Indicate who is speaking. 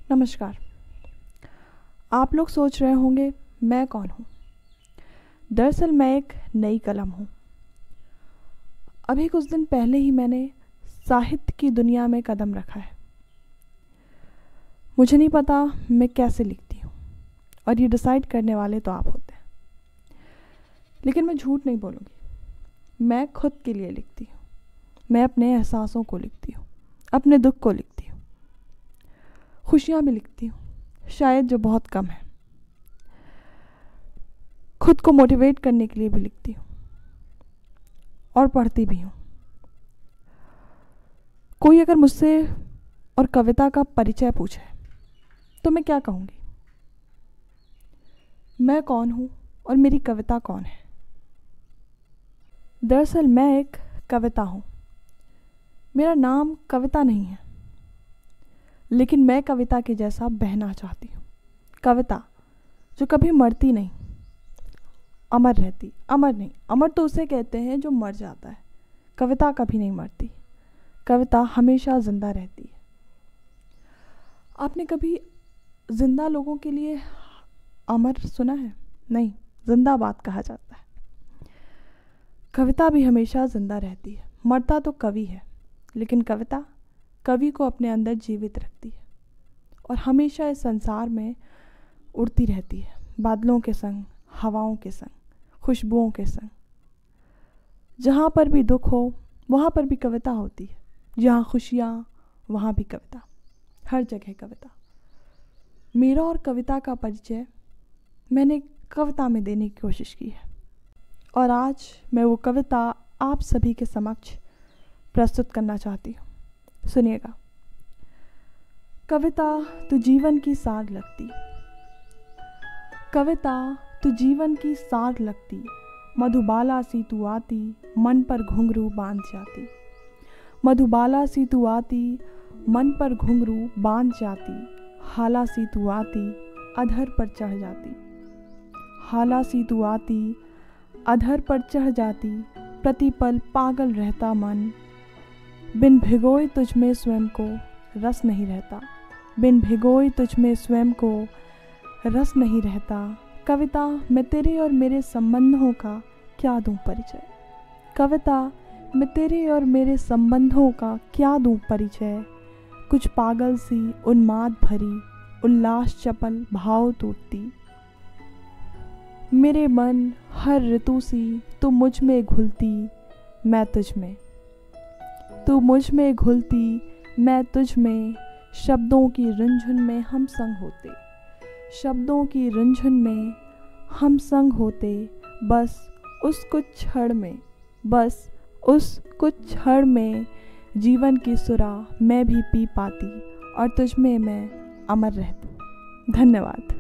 Speaker 1: नमस्कार। आप लोग सोच रहे होंगे मैं कौन हूँ। दरअसल मैं एक नई कलम हूँ। अभी कुछ दिन पहले ही मैंने साहित्य की दुनिया में कदम रखा है। मुझे नहीं पता मैं कैसे लिखती हूँ और ये डिसाइड करने वाले तो आप होते हैं। लेकिन मैं झूठ नहीं बोलूँगी, मैं खुद के लिए लिखती हूँ। मैं अपने एहसासों को लिखती हूँ, अपने दुख को लिखती हूँ, खुशियाँ भी लिखती हूँ, शायद जो बहुत कम है। खुद को मोटिवेट करने के लिए भी लिखती हूँ और पढ़ती भी हूँ। कोई अगर मुझसे और कविता का परिचय पूछे तो मैं क्या कहूँगी? मैं कौन हूँ और मेरी कविता कौन है? दरअसल मैं एक कविता हूँ। मेरा नाम कविता नहीं है, लेकिन मैं कविता के जैसा बहना चाहती हूँ। कविता जो कभी मरती नहीं, अमर रहती। अमर नहीं, अमर तो उसे कहते हैं जो मर जाता है। कविता कभी नहीं मरती, कविता हमेशा जिंदा रहती है। आपने कभी जिंदा लोगों के लिए अमर सुना है? नहीं, जिंदाबाद कहा जाता है। कविता भी हमेशा जिंदा रहती है। मरता तो कवि है, लेकिन कविता कवि को अपने अंदर जीवित रखती है और हमेशा इस संसार में उड़ती रहती है, बादलों के संग, हवाओं के संग, खुशबुओं के संग। जहाँ पर भी दुख हो वहाँ पर भी कविता होती है, जहाँ खुशियाँ वहाँ भी कविता, हर जगह कविता। मेरा और कविता का परिचय मैंने कविता में देने की कोशिश की है और आज मैं वो कविता आप सभी के समक्ष प्रस्तुत करना चाहती हूँ। सुनिएगा। कविता तो जीवन की सार लगती, कविता तो जीवन की सार लगती, मधुबाला सी तू आती, मन पर घुंघरू बांध जाती। मधुबाला सी तू आती, मन पर घुंघरू बांध जाती। हाला सी तू आती, अधर पर चढ़ जाती। हाला सी तू आती, अधर पर चढ़ जाती। प्रतिपल पागल रहता मन, बिन भिगोए तुझ में स्वयं को रस नहीं रहता। बिन भिगोए तुझ में स्वयं को रस नहीं रहता। कविता मैं तेरे और मेरे संबंधों का क्या दूं परिचय। कविता मैं तेरे और मेरे संबंधों का क्या दूं परिचय। कुछ पागल सी उन्माद भरी, उल्लास चपल भाव टूटती। मेरे मन हर ऋतु सी तू मुझ में घुलती, मैं तुझ में। तू मुझ में घुलती, मैं तुझ में। शब्दों की रुंझुन में हम संग होते, शब्दों की रुंझुन में हम संग होते। बस उस कुछ क्षण में, बस उस कुछ क्षण में जीवन की सुरा मैं भी पी पाती और तुझ में मैं अमर रहती। धन्यवाद।